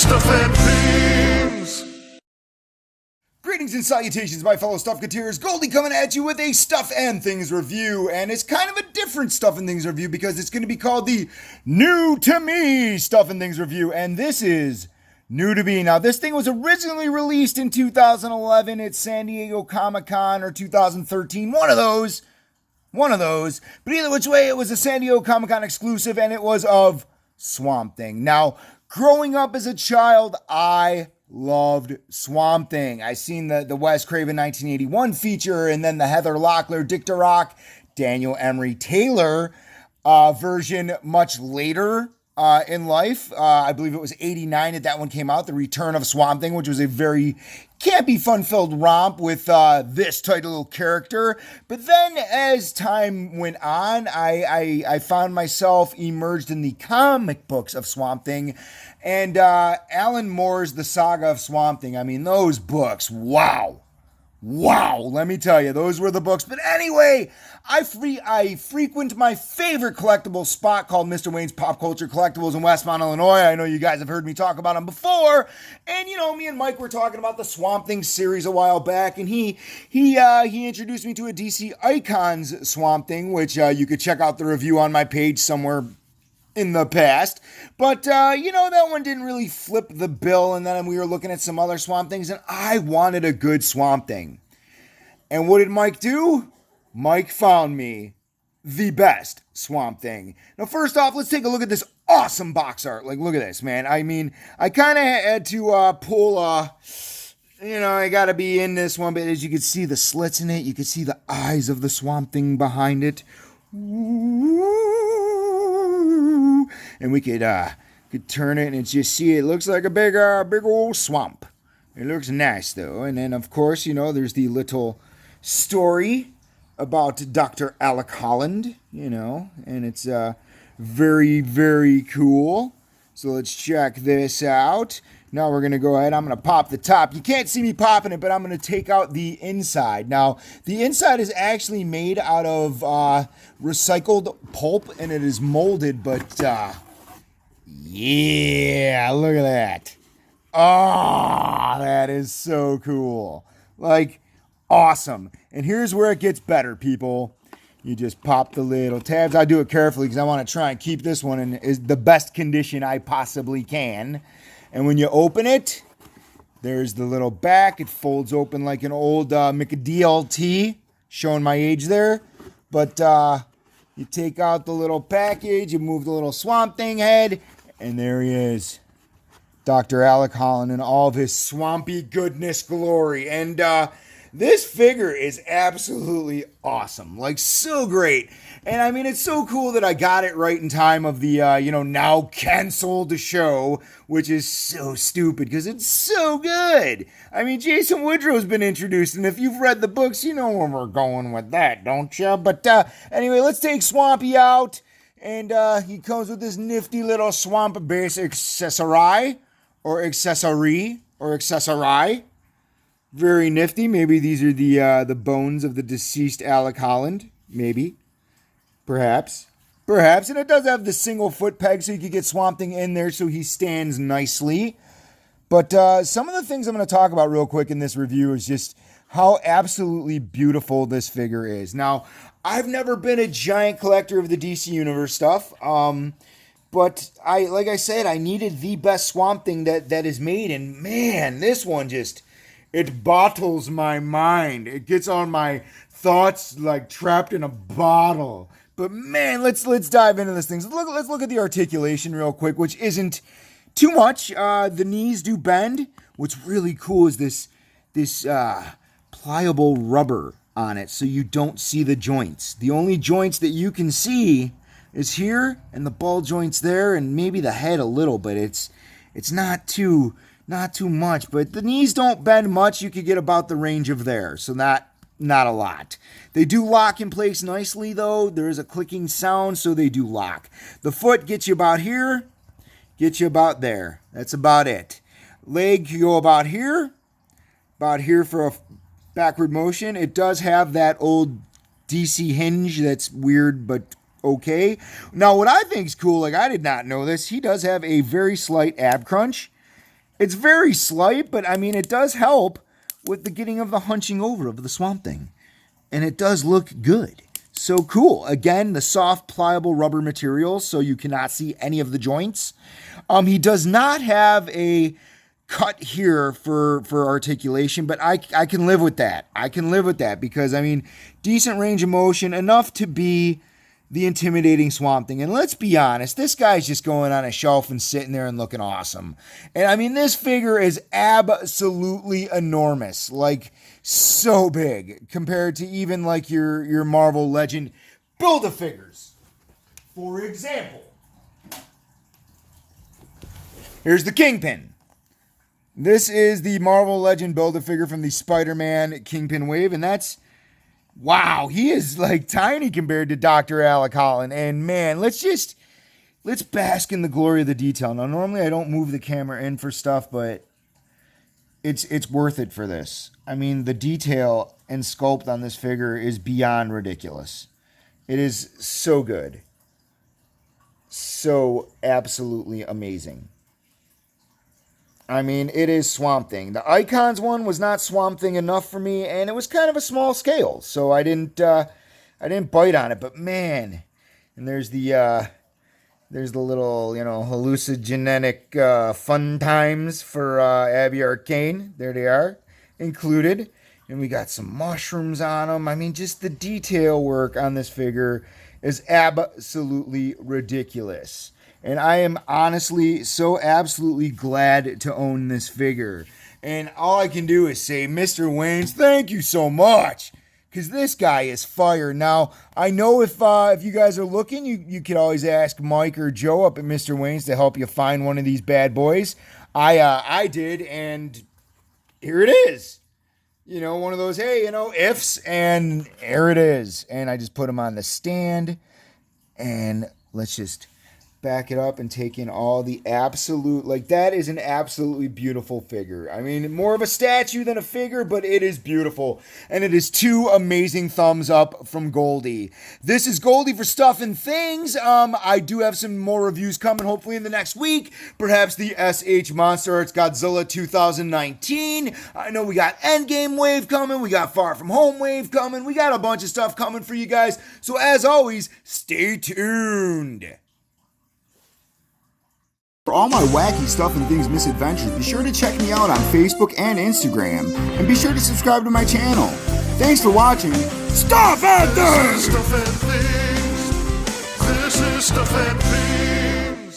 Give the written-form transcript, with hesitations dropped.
Stuff and Things. Greetings and salutations, my fellow Stuffketeers. Goldy coming at you with a Stuff and Things review, and it's kind of a different Stuff and Things review because it's going to be called the New to Me Stuff and Things review, and this is new to me. Now, this thing was originally released in 2011 at San Diego Comic-Con or 2013, one of those. But either which way, it was a San Diego Comic-Con exclusive, and it was of Swamp Thing. Now, growing up as a child, I loved Swamp Thing. I seen the Wes Craven 1981 feature, and then the Heather Locklear, Dick DeRock, Daniel Emery Taylor version much later in life. I believe it was 89 that one came out, The Return of Swamp Thing, which was a very campy, fun-filled romp with this title character. But then as time went on, I found myself immersed in the comic books of Swamp Thing, and Alan Moore's The Saga of Swamp Thing. I mean, those books, wow, let me tell you, those were the books. But anyway, I frequent my favorite collectible spot called Mr. Wayne's Pop Culture Collectibles in Westmont, Illinois. I know you guys have heard me talk about them before. And, you know, me and Mike were talking about the Swamp Thing series a while back, and he introduced me to a DC Icons Swamp Thing, which you could check out the review on my page somewhere in the past. But, you know, that one didn't really flip the bill, and then we were looking at some other Swamp Things, and I wanted a good Swamp Thing. And what did Mike do? Mike found me the best Swamp Thing. Now, first off, let's take a look at this awesome box art. Like, look at this, man. I mean, I kind of had to pull, you know, I got to be in this one, but as you can see the slits in it, you can see the eyes of the Swamp Thing behind it. Ooh. And we could turn it and just see it looks like a big old swamp. It looks nice, though. And then, of course, you know, there's the little story about Dr. Alec Holland, you know, and it's very, very cool. So let's check this out. Now we're going to go ahead. I'm going to pop the top. You can't see me popping it, but I'm going to take out the inside. Now, the inside is actually made out of recycled pulp, and it is molded, but yeah, look at that. Oh, that is so cool. Like, awesome. And here's where it gets better, people. You just pop the little tabs. I do it carefully because I want to try and keep this one in the best condition I possibly can. And when you open it, there's the little back. It folds open like an old McDLT, showing my age there. But you take out the little package, you move the little Swamp Thing head, and there he is. Dr. Alec Holland in all of his swampy goodness glory. And this figure is absolutely awesome. Like, so great. And I mean, it's so cool that I got it right in time of the, you know, now canceled show, which is so stupid because it's so good. I mean, Jason Woodrow's been introduced, and if you've read the books, you know where we're going with that, don't you? But anyway, let's take Swampy out. And he comes with this nifty little swamp base accessory. Very nifty. Maybe these are the bones of the deceased Alec Holland. Maybe. Perhaps. And it does have the single foot peg so you can get Swamp Thing in there so he stands nicely. But some of the things I'm going to talk about real quick in this review is just how absolutely beautiful this figure is. Now, I've never been a giant collector of the DC Universe stuff. But like I said, I needed the best Swamp Thing that is made. And man, this one just, it bottles my mind. It gets on my thoughts like trapped in a bottle. But man, let's dive into this thing. So let's look at the articulation real quick, which isn't too much. The knees do bend. What's really cool is this pliable rubber on it, so you don't see the joints. The only joints that you can see is here and the ball joints there, and maybe the head a little, but it's not too much. But the knees don't bend much. You could get about the range of there, so not a lot. They do lock in place nicely, though. There is a clicking sound, so they do lock. The foot gets you about here, gets you about there. That's about it. Leg, you go about here for a backward motion. It does have that old DC hinge that's weird, but okay. Now, what I think is cool, like I did not know this, he does have a very slight ab crunch. It's very slight, but I mean, it does help with the getting of the hunching over of the Swamp Thing. And it does look good. So cool. Again, the soft, pliable rubber material, so you cannot see any of the joints. He does not have a cut here for articulation, but I can live with that. I can live with that because, I mean, decent range of motion, enough to be the intimidating Swamp Thing. And let's be honest, this guy's just going on a shelf and sitting there and looking awesome. And I mean, this figure is absolutely enormous, like so big compared to even like your Marvel Legend Build-A-Figures. For example, here's the Kingpin. This is the Marvel Legend Build-A-Figure from the Spider-Man Kingpin wave, and that's, wow, he is like tiny compared to Dr. Alec Holland. And man, let's bask in the glory of the detail. Now, normally I don't move the camera in for stuff, but it's worth it for this. I mean, the detail and sculpt on this figure is beyond ridiculous. It is so good. So absolutely amazing. I mean, it is Swamp Thing. The Icons one was not Swamp Thing enough for me, and it was kind of a small scale, so I didn't bite on it. But man, and there's the little, hallucinogenic fun times for Abby Arcane. There they are, included, and we got some mushrooms on them. I mean, just the detail work on this figure is absolutely ridiculous. And I am honestly so absolutely glad to own this figure. And all I can do is say, Mr. Waynes, thank you so much. Because this guy is fire. Now, I know if you guys are looking, you could always ask Mike or Joe up at Mr. Waynes to help you find one of these bad boys. I did, and here it is. One of those, hey, ifs, and here it is. And I just put him on the stand. And let's just back it up and take in all the absolute, like, that is an absolutely beautiful figure. I mean, more of a statue than a figure, but it is beautiful. And it is 2 amazing thumbs up from Goldy. This is Goldy for Stuff and Things. I do have some more reviews coming, hopefully in the next week. Perhaps the SH Monster Arts Godzilla 2019. I know we got Endgame Wave coming. We got Far From Home Wave coming. We got a bunch of stuff coming for you guys. So as always, stay tuned. For all my wacky Stuff and Things misadventures, be sure to check me out on Facebook and Instagram. And be sure to subscribe to my channel. Thanks for watching Stuff and Things! This is Stuff and Things. This is Stuff and Things.